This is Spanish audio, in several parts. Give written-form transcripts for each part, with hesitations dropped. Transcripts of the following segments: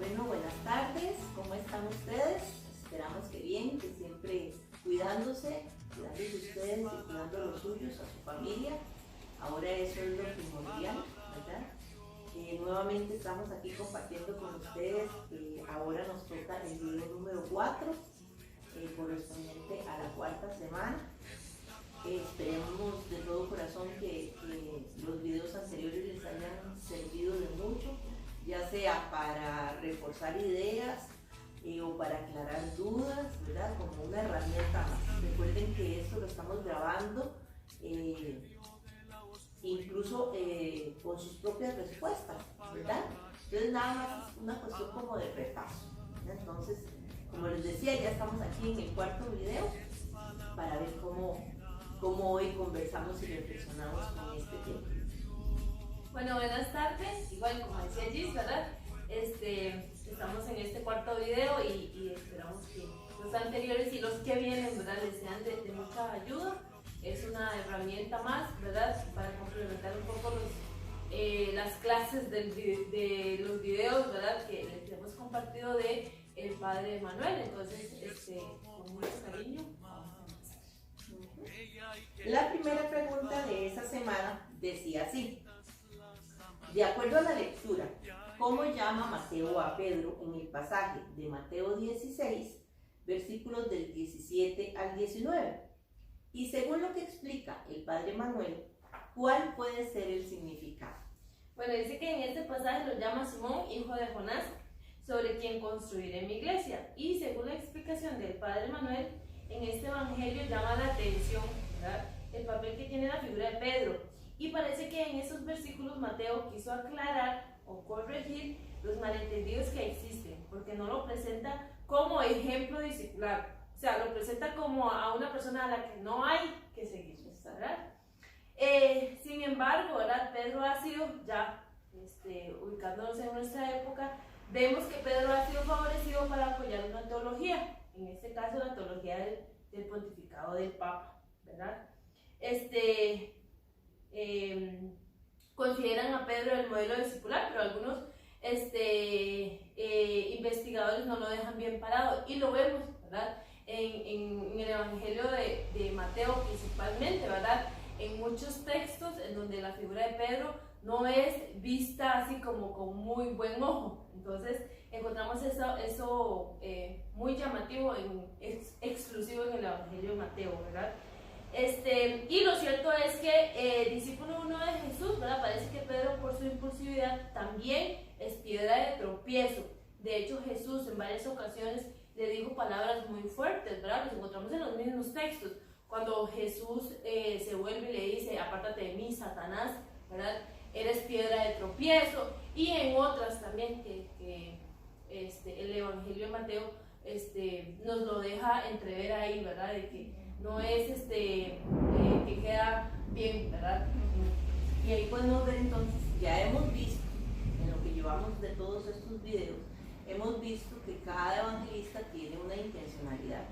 Bueno, buenas tardes, ¿cómo están ustedes? Esperamos que bien, que siempre cuidándose de ustedes y cuidando a los suyos, a su familia. Ahora eso es lo primordial, ¿verdad? Nuevamente estamos aquí compartiendo con ustedes. Ahora nos toca el video número 4, correspondiente a la cuarta semana. Esperemos de todo corazón que los videos anteriores les hayan servido de mucho, ya sea para reforzar ideas o para aclarar dudas, ¿verdad? Como una herramienta más. Recuerden que esto lo estamos grabando incluso con sus propias respuestas, ¿verdad? Entonces nada más es una cuestión como de repaso, ¿verdad? Entonces, como les decía, ya estamos aquí en el cuarto video para ver cómo hoy conversamos y reflexionamos con este tema. Bueno, buenas tardes. Igual como decía Gis, ¿verdad? Estamos en este cuarto video y esperamos que los anteriores y los que vienen, ¿verdad?, les sean de mucha ayuda. Es una herramienta más, ¿verdad?, para complementar un poco las clases de los videos, ¿verdad?, que les hemos compartido de el Padre Manuel. Entonces, con mucho cariño, vamos a empezar. La primera pregunta de esa semana decía así: de acuerdo a la lectura, ¿cómo llama Mateo a Pedro en el pasaje de Mateo 16, versículos del 17 al 19? Y según lo que explica el Padre Manuel, ¿cuál puede ser el significado? Bueno, dice que en este pasaje lo llama Simón, hijo de Jonás, sobre quien construiré mi iglesia. Y según la explicación del Padre Manuel, en este evangelio llama la atención, ¿verdad?, el papel que tiene la figura de Pedro. Y parece que en esos versículos Mateo quiso aclarar o corregir los malentendidos que existen, porque no lo presenta como ejemplo discipular, o sea, lo presenta como a una persona a la que no hay que seguir, ¿verdad? Sin embargo, ¿verdad?, Pedro ha sido, ya ubicándonos en nuestra época, vemos que Pedro ha sido favorecido para apoyar una teología, en este caso la teología del pontificado del Papa, ¿verdad? Consideran a Pedro el modelo discipular, pero algunos investigadores no lo dejan bien parado, y lo vemos, ¿verdad?, en el Evangelio de Mateo principalmente, ¿verdad?, en muchos textos en donde la figura de Pedro no es vista así como con muy buen ojo. Entonces encontramos eso muy llamativo, exclusivo en el Evangelio de Mateo, ¿verdad? Y lo cierto es que discípulo uno de Jesús, ¿verdad?, parece que Pedro, por su impulsividad, también es piedra de tropiezo. De hecho, Jesús en varias ocasiones le dijo palabras muy fuertes, ¿verdad? Los encontramos en los mismos textos. Cuando Jesús se vuelve y le dice: apártate de mí, Satanás, ¿verdad?, eres piedra de tropiezo. Y en otras también que el Evangelio de Mateo nos lo deja entrever ahí, ¿verdad?, de que no es que queda bien, ¿verdad? Y ahí podemos ver entonces, ya hemos visto, en lo que llevamos de todos estos videos, hemos visto que cada evangelista tiene una intencionalidad.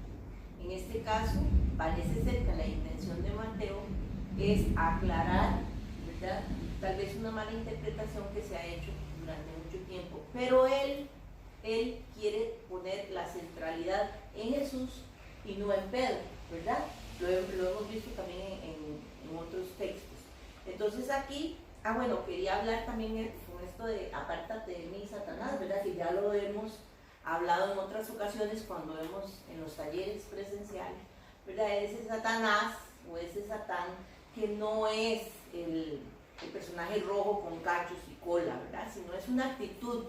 En este caso, parece ser que la intención de Mateo es aclarar, ¿verdad?, tal vez una mala interpretación que se ha hecho durante mucho tiempo, pero él quiere poner la centralidad en Jesús y no en Pedro, ¿verdad? Lo hemos visto también en otros textos. Entonces aquí, quería hablar también con esto de apártate de mí, Satanás, ¿verdad?, que ya lo hemos hablado en otras ocasiones cuando vemos en los talleres presenciales, ¿verdad? Ese Satanás o ese Satán que no es el personaje rojo con cachos y cola, ¿verdad?, sino es una actitud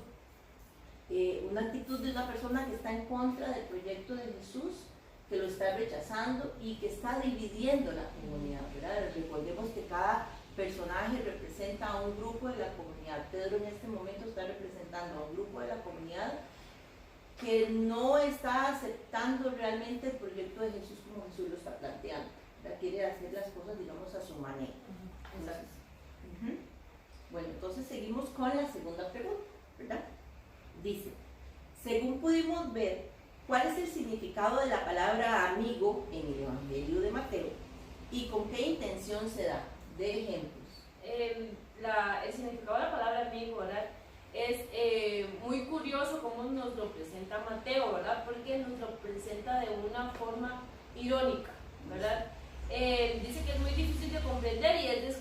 de una persona que está en contra del proyecto de Jesús, que lo está rechazando y que está dividiendo la comunidad, ¿verdad? Recordemos que cada personaje representa a un grupo de la comunidad. Pedro en este momento está representando a un grupo de la comunidad que no está aceptando realmente el proyecto de Jesús como Jesús lo está planteando, ¿verdad? Quiere hacer las cosas, digamos, a su manera. Bueno, entonces seguimos con la segunda pregunta, ¿verdad? Dice: según pudimos ver, ¿cuál es el significado de la palabra amigo en el Evangelio de Mateo y con qué intención se da? De ejemplos. El significado de la palabra amigo, ¿verdad?, es muy curioso. curioso cómo nos lo presenta Mateo, ¿verdad? Porque nos lo presenta de una forma irónica, ¿verdad? Dice que es muy difícil de comprender y es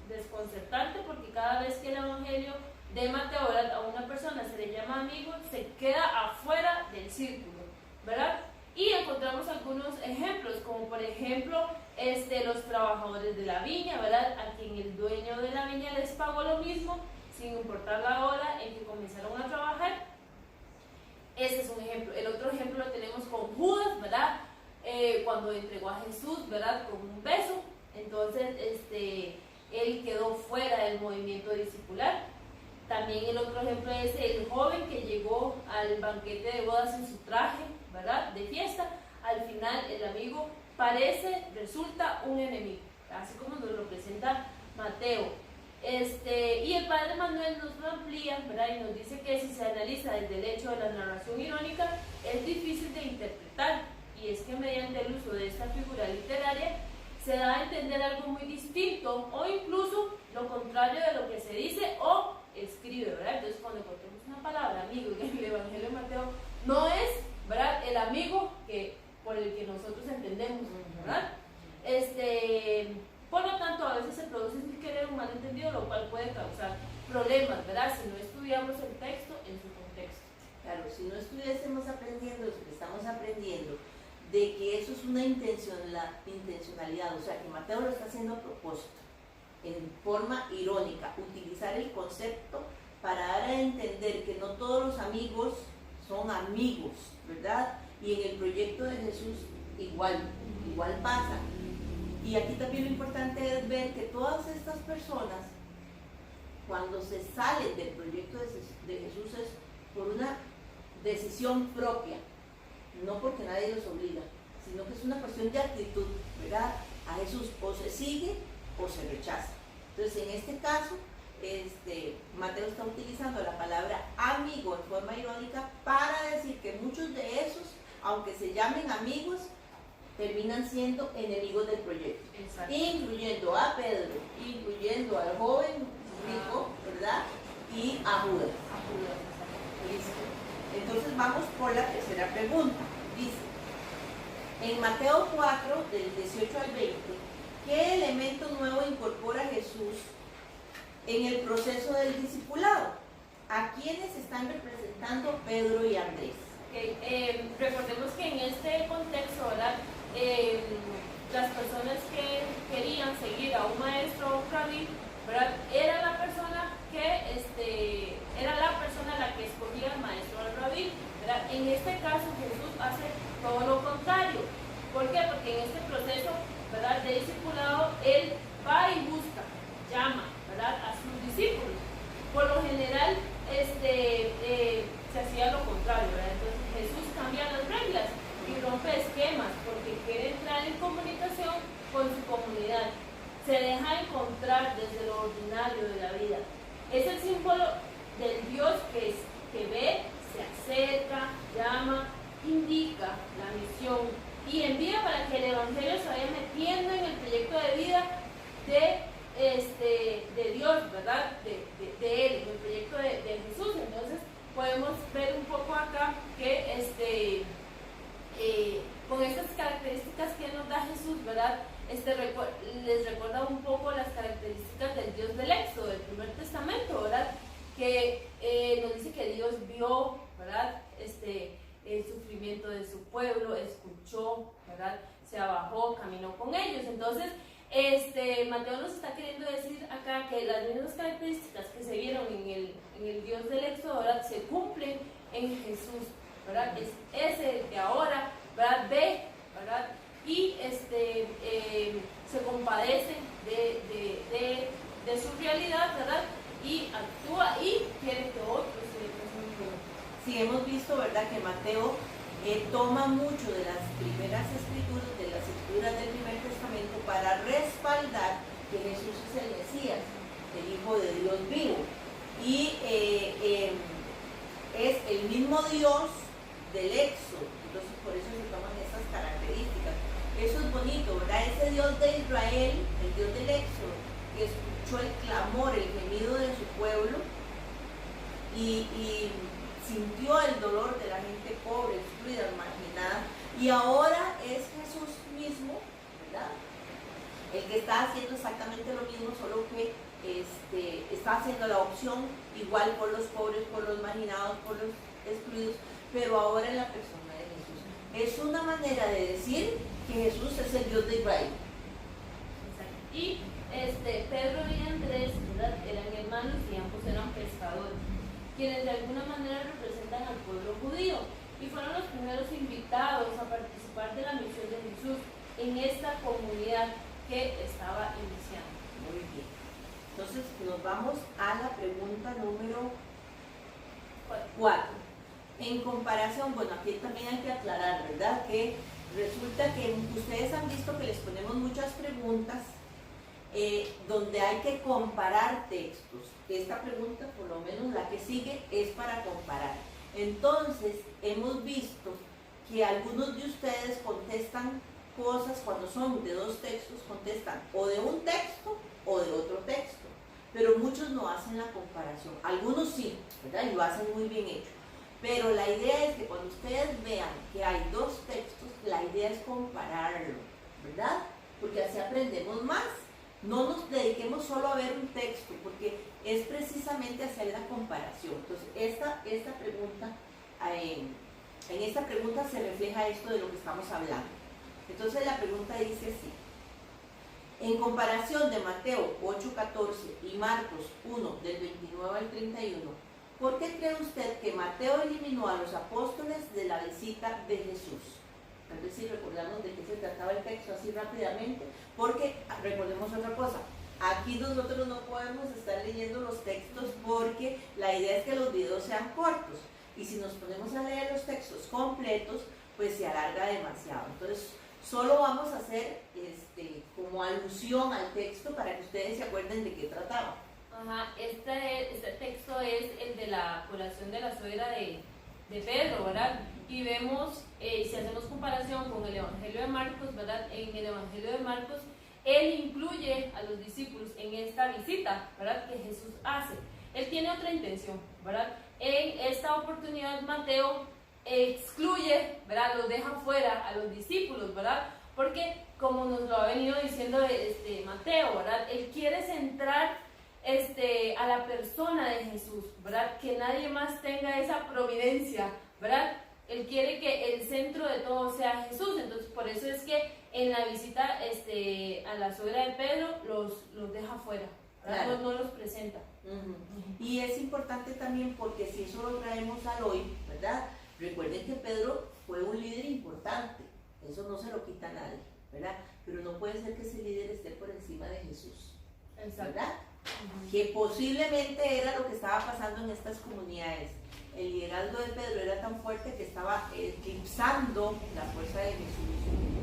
desconcertante porque cada vez que el Evangelio de Mateo, ¿verdad?, a una persona se le llama amigo, se queda afuera del círculo, ¿verdad? Y encontramos algunos ejemplos, como por ejemplo los trabajadores de la viña, ¿verdad?, a quien el dueño de la viña les pagó lo mismo, sin importar la hora en que comenzaron a trabajar. Ese es un ejemplo. El otro ejemplo lo tenemos con Judas, ¿verdad? Cuando entregó a Jesús, ¿verdad?, con un beso. Entonces, él quedó fuera del movimiento discipular. También el otro ejemplo es el joven que llegó al banquete de bodas en su traje, ¿verdad?, de fiesta. Al final, el amigo resulta un enemigo, así como nos lo presenta Mateo. Y el padre Manuel nos lo amplía, ¿verdad?, y nos dice que si se analiza desde el hecho de la narración irónica, es difícil de interpretar, y es que mediante el uso de esta figura literaria se da a entender algo muy distinto, o incluso lo contrario de lo que se dice o escribe, ¿verdad? Entonces, cuando encontremos una palabra amigo en el Evangelio de Mateo, no es, ¿verdad?, el amigo por el que nosotros entendemos, ¿verdad? Por lo tanto, a veces se produce sin querer un malentendido, lo cual puede causar problemas, ¿verdad?, si no estudiamos el texto en su contexto. Claro, si no estuviésemos aprendiendo lo que estamos aprendiendo, de que eso es una intencionalidad, o sea, que Mateo lo está haciendo a propósito, en forma irónica, utilizar el concepto para dar a entender que no todos los amigos son amigos, ¿verdad? Y en el proyecto de Jesús igual pasa. Y aquí también lo importante es ver que todas estas personas, cuando se salen del proyecto de Jesús, es por una decisión propia, no porque nadie los obliga, sino que es una cuestión de actitud, ¿verdad? A Jesús o se sigue o se rechaza. Entonces, en este caso, Mateo está utilizando la palabra amigo en forma irónica para decir que muchos de esos, aunque se llamen amigos, terminan siendo enemigos del proyecto. Exacto. Incluyendo a Pedro, incluyendo al joven rico, ¿verdad?, y a Judas. Listo. Entonces vamos por la tercera pregunta. Dice, en Mateo 4, del 18 al 20, ¿qué elemento nuevo incorpora Jesús en el proceso del discipulado? ¿A quiénes están representando Pedro y Andrés? Okay. Recordemos que en este contexto, ¿verdad?, las personas que querían seguir a un maestro rabí, ¿verdad?, era la persona a la que escogía el maestro al rabí, ¿verdad? En este caso Jesús hace todo lo contrario. ¿Por qué? Porque en este proceso, ¿verdad?, de discipulado, él va y busca, llama, ¿verdad?, a sus discípulos. Por lo general, se hacía lo contrario, ¿verdad? Entonces Jesús cambia las reglas y rompe esquemas porque quiere entrar en comunicación con su comunidad. Se deja encontrar desde lo ordinario de la vida. Es el símbolo del Dios que ve, se acerca, llama, indica la misión y envía para que el Evangelio se vaya metiendo en el proyecto de vida de Dios, ¿verdad? De Él, en el proyecto de Jesús. Entonces podemos ver un poco acá que con estas características que nos da Jesús, ¿verdad?, les recuerda un poco las características del Dios del Éxodo, del Primer Testamento, ¿verdad?, que nos dice que Dios vio, ¿verdad?, el sufrimiento de su pueblo, escuchó, ¿verdad?, se abajó, caminó con ellos. Entonces, Mateo nos está queriendo decir acá que las mismas características que se vieron en el Dios del Éxodo, ¿verdad?, se cumplen en Jesús, ¿verdad? Es ese que ahora, ¿verdad?, ve, ¿verdad?, y se compadece de su realidad, ¿verdad?, y actúa y quiere que otros se le presenten. Sí, hemos visto, ¿verdad?, que Mateo toma mucho de las primeras escrituras, de las escrituras del Primer Testamento, para respaldar que Jesús es el Mesías, el Hijo de Dios vivo. Y es el mismo Dios del Éxodo. Entonces, por eso se toman estas características. Eso es bonito, ¿verdad? Ese Dios de Israel, el Dios del Éxodo, que escuchó el clamor, el gemido de su pueblo y sintió el dolor de la gente pobre, excluida, marginada, y ahora es Jesús mismo, ¿verdad? El que está haciendo exactamente lo mismo, solo que está haciendo la opción igual por los pobres, por los marginados, por los excluidos, pero ahora en la persona de Jesús. Es una manera de decir que Jesús es el Dios de Israel. Exacto. Y Pedro y Andrés, ¿verdad?, eran hermanos y ambos eran pescadores, quienes de alguna manera representan al pueblo judío y fueron los primeros invitados a participar de la misión de Jesús en esta comunidad que estaba iniciando. Muy bien. Entonces nos vamos a la pregunta número 4. En comparación, bueno, aquí también hay que aclarar, ¿verdad? Que resulta que ustedes han visto que les ponemos muchas preguntas donde hay que comparar textos. Esta pregunta, por lo menos la que sigue, es para comparar. Entonces, hemos visto que algunos de ustedes contestan cosas cuando son de dos textos, contestan o de un texto o de otro texto, pero muchos no hacen la comparación. Algunos sí, ¿verdad? Y lo hacen muy bien hecho. Pero la idea es que cuando ustedes vean que hay dos textos, la idea es compararlo, ¿verdad? Porque así aprendemos más. No nos dediquemos solo a ver un texto, porque es precisamente hacer la comparación. Entonces, esta pregunta, en esta pregunta se refleja esto de lo que estamos hablando. Entonces, la pregunta dice así: en comparación de Mateo 8:14 y Marcos 1, del 29 al 31, ¿por qué cree usted que Mateo eliminó a los apóstoles de la visita de Jesús? Es decir, recordamos de qué se trataba el texto así rápidamente, porque recordemos otra cosa, aquí nosotros no podemos estar leyendo los textos porque la idea es que los videos sean cortos, y si nos ponemos a leer los textos completos, pues se alarga demasiado. Entonces, solo vamos a hacer como alusión al texto para que ustedes se acuerden de qué trataba. Ajá, este texto es el de la curación de la suegra de Pedro, ¿verdad? Y vemos, si hacemos comparación con el Evangelio de Marcos, ¿verdad? En el Evangelio de Marcos, él incluye a los discípulos en esta visita, ¿verdad?, que Jesús hace. Él tiene otra intención, ¿verdad? En esta oportunidad Mateo excluye, ¿verdad?, los deja fuera a los discípulos, ¿verdad? Porque, como nos lo ha venido diciendo Mateo, ¿verdad?, él quiere centrar a la persona de Jesús, ¿verdad? Que nadie más tenga esa providencia, ¿verdad? Él quiere que el centro de todo sea Jesús. Entonces, por eso es que en la visita a la suegra de Pedro los deja fuera, ¿verdad? Claro. No los presenta. Y es importante también porque si eso lo traemos al hoy, ¿verdad? Recuerden que Pedro fue un líder importante, eso no se lo quita a nadie, ¿verdad? Pero no puede ser que ese líder esté por encima de Jesús, ¿verdad? Que posiblemente era lo que estaba pasando en estas comunidades. El liderazgo de Pedro era tan fuerte que estaba eclipsando la fuerza de Jesús.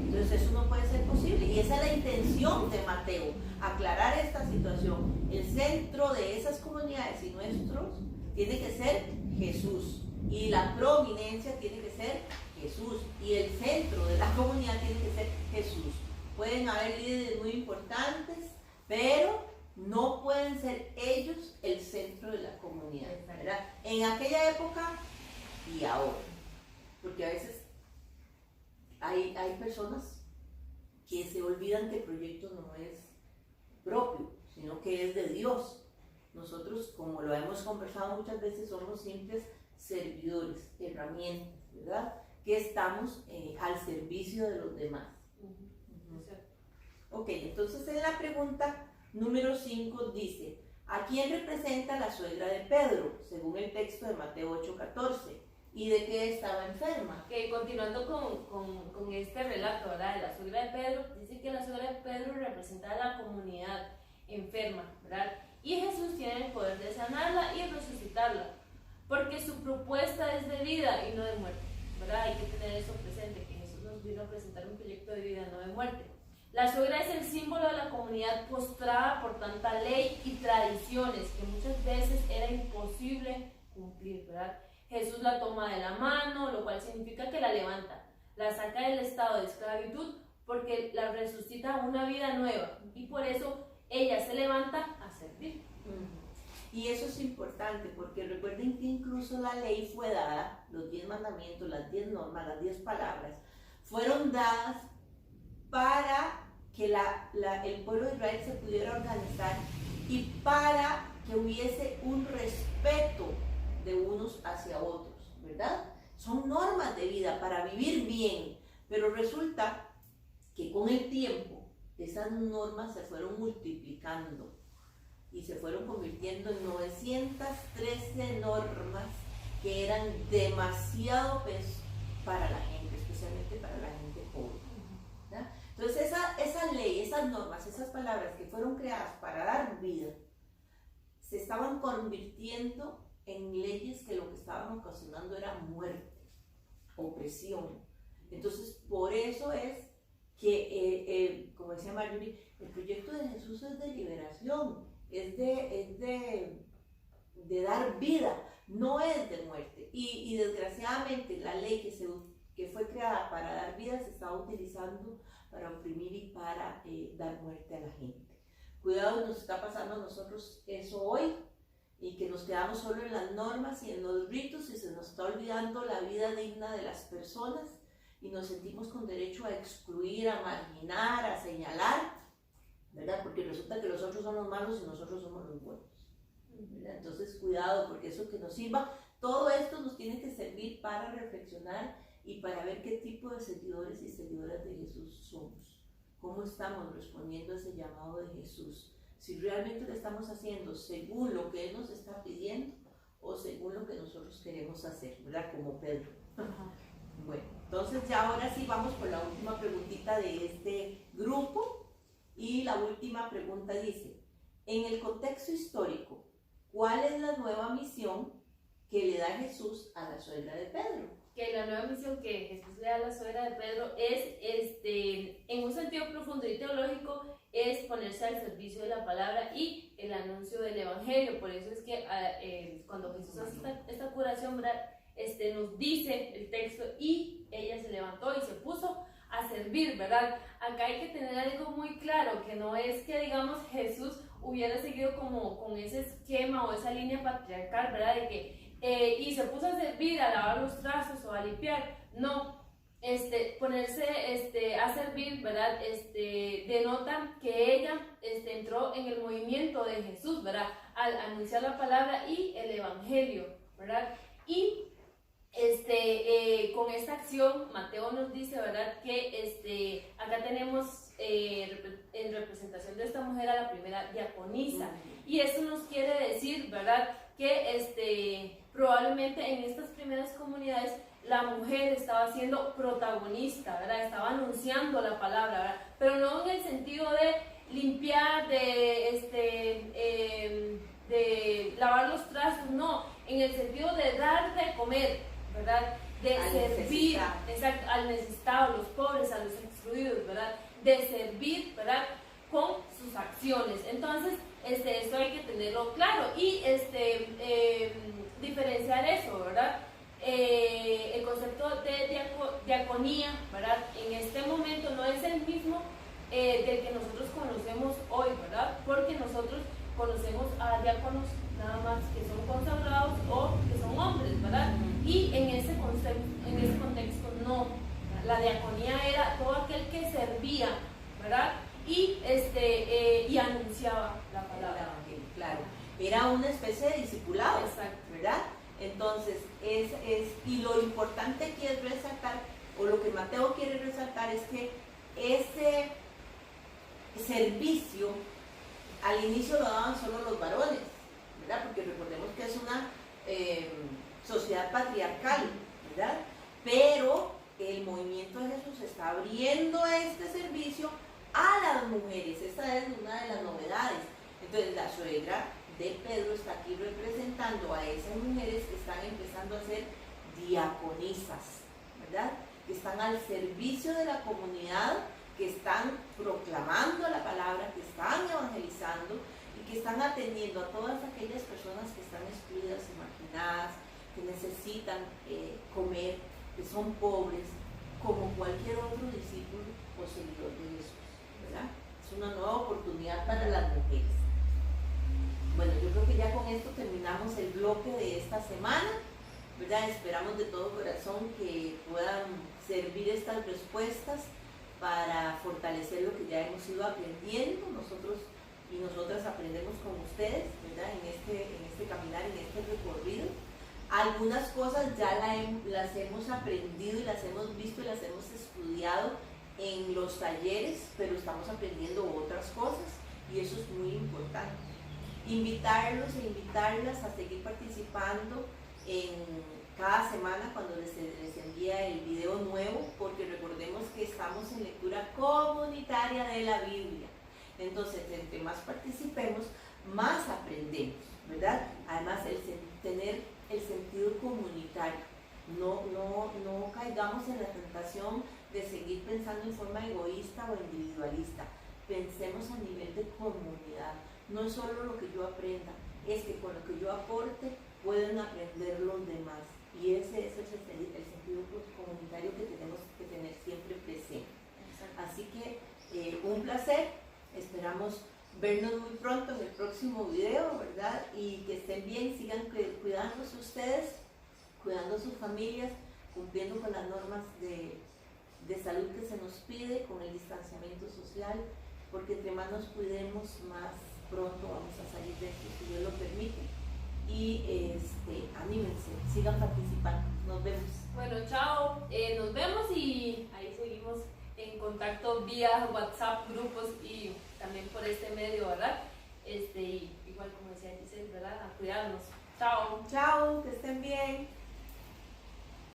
Entonces eso no puede ser posible, y esa es la intención de Mateo, aclarar esta situación. El centro de esas comunidades y nuestros tiene que ser Jesús, y la prominencia tiene que ser Jesús, y el centro de la comunidad tiene que ser Jesús. Pueden haber líderes muy importantes, pero no pueden ser ellos el centro de la comunidad, ¿verdad? En aquella época y ahora, porque a veces hay personas que se olvidan que el proyecto no es propio, sino que es de Dios. Nosotros, como lo hemos conversado muchas veces, somos simples servidores, herramientas, ¿verdad?, que estamos al servicio de los demás. Ok, entonces en la pregunta número 5 dice: ¿a quién representa la suegra de Pedro, según el texto de Mateo 8:14? ¿Y de qué estaba enferma? Que continuando con este relato, ¿verdad?, de la suegra de Pedro, dice que la suegra de Pedro representa a la comunidad enferma, ¿verdad? Y Jesús tiene el poder de sanarla y resucitarla, porque su propuesta es de vida y no de muerte, ¿verdad? Hay que tener eso presente, que Jesús nos vino a presentar un proyecto de vida, no de muerte. La suegra es el símbolo de la comunidad postrada por tanta ley y tradiciones que muchas veces era imposible cumplir, ¿verdad? Jesús la toma de la mano, lo cual significa que la levanta, la saca del estado de esclavitud porque la resucita a una vida nueva, y por eso ella se levanta a servir. Y eso es importante porque recuerden que incluso la ley fue dada, los 10 mandamientos, las 10 normas, las 10 palabras, fueron dadas para que el pueblo de Israel se pudiera organizar y para que hubiese un respeto de unos hacia otros, ¿verdad? Son normas de vida para vivir bien, pero resulta que con el tiempo esas normas se fueron multiplicando y se fueron convirtiendo en 913 normas que eran demasiado peso para la gente, especialmente para la gente pobre, ¿verdad? Entonces esa ley, esas normas, esas palabras que fueron creadas para dar vida, se estaban convirtiendo en leyes que lo que estaban ocasionando era muerte, opresión. Entonces, por eso es que, como decía Marjorie, el proyecto de Jesús es de liberación, es de dar vida, no es de muerte. Y desgraciadamente la ley que fue creada para dar vida se está utilizando para oprimir y para dar muerte a la gente. Cuidado, nos está pasando a nosotros eso hoy, y que nos quedamos solo en las normas y en los ritos y se nos está olvidando la vida digna de las personas y nos sentimos con derecho a excluir, a marginar, a señalar, ¿verdad? Porque resulta que los otros son los malos y nosotros somos los buenos, ¿verdad? Entonces cuidado, porque eso que nos sirva, todo esto nos tiene que servir para reflexionar y para ver qué tipo de seguidores y seguidoras de Jesús somos, cómo estamos respondiendo a ese llamado de Jesús. Si realmente lo estamos haciendo según lo que Él nos está pidiendo o según lo que nosotros queremos hacer, ¿verdad? Como Pedro. Bueno, entonces ya ahora sí vamos por la última preguntita de este grupo. Y la última pregunta dice, en el contexto histórico, ¿cuál es la nueva misión que le da Jesús a la suegra de Pedro? Que la nueva misión que Jesús le da a la suegra de Pedro es, en un sentido profundo y teológico, es ponerse al servicio de la palabra y el anuncio del evangelio. Por eso es que cuando Jesús hace esta curación, ¿verdad? Nos dice el texto, y ella se levantó y se puso a servir, ¿verdad? Acá hay que tener algo muy claro, que no es que, digamos, Jesús hubiera seguido como con ese esquema o esa línea patriarcal, ¿verdad? De que, y se puso a servir, a lavar los trazos o a limpiar. No, ponerse a servir, ¿verdad? Denota que ella entró en el movimiento de Jesús, ¿verdad? Al anunciar la palabra y el evangelio, ¿verdad? Y con esta acción, Mateo nos dice, ¿verdad? Que acá tenemos en representación de esta mujer a la primera diaconisa. Y eso nos quiere decir, ¿verdad? Que probablemente en estas primeras comunidades la mujer estaba siendo protagonista, ¿verdad? Estaba anunciando la palabra, ¿verdad? Pero no en el sentido de limpiar, de lavar los trastos, no, en el sentido de dar de comer, ¿verdad? De servir, exacto, al necesitado, a los pobres, a los excluidos, ¿verdad? De servir, ¿verdad? Con sus acciones. Entonces, esto hay que tenerlo claro y diferenciar eso, ¿verdad? El concepto de diaconía, ¿verdad? En este momento no es el mismo del que nosotros conocemos hoy, ¿verdad? Porque nosotros conocemos a diáconos nada más que son consagrados o que son hombres, ¿verdad? Y en ese contexto no. La diaconía era todo aquel que servía, ¿verdad? Y anunciaba la palabra. Claro, era una especie de discipulado, exacto, ¿verdad? Entonces, y lo importante que es resaltar, o lo que Mateo quiere resaltar, es que ese servicio al inicio lo daban solo los varones, ¿verdad? Porque recordemos que es una sociedad patriarcal, ¿verdad? Pero el movimiento de Jesús está abriendo este servicio a las mujeres. Esta es una de las novedades. Entonces, la suegra de Pedro está aquí representando a esas mujeres que están empezando a ser diaconisas, ¿verdad? Que están al servicio de la comunidad, que están proclamando la palabra, que están evangelizando y que están atendiendo a todas aquellas personas que están excluidas y marginadas, que necesitan comer, que son pobres, como cualquier otro discípulo o seguidor de Jesús, ¿verdad? Es una nueva oportunidad para las mujeres. bueno, yo creo que ya con esto terminamos el bloque de esta semana, ¿verdad? Esperamos de todo corazón que puedan servir estas respuestas para fortalecer lo que ya hemos ido aprendiendo. Nosotros y nosotras aprendemos con ustedes, ¿verdad? En este caminar, en este recorrido. Algunas cosas ya las hemos aprendido y las hemos visto y las hemos estudiado en los talleres, pero estamos aprendiendo otras cosas y eso es muy importante. Invitarlos e invitarlas a seguir participando en cada semana cuando les envía el video nuevo, porque recordemos que estamos en lectura comunitaria de la Biblia. Entonces, entre más participemos, más aprendemos, ¿verdad? Además, tener el sentido comunitario. No caigamos en la tentación de seguir pensando en forma egoísta o individualista. Pensemos a nivel de comunidad. No es solo lo que yo aprenda, es que con lo que yo aporte pueden aprender los demás. Y ese es el sentido comunitario que tenemos que tener siempre presente. Así que un placer, esperamos vernos muy pronto en el próximo video, ¿verdad? Y que estén bien, sigan cuidándose ustedes, cuidando a sus familias, cumpliendo con las normas de salud que se nos pide, con el distanciamiento social, porque entre más nos cuidemos, más pronto vamos a salir de esto, si Dios lo permite. Y anímense, sigan participando. Nos vemos. Bueno, chao, nos vemos y ahí seguimos en contacto vía WhatsApp, grupos y también por este medio, ¿verdad? Igual como decía Giselle, ¿verdad? A cuidarnos. Chao. Chao, que estén bien.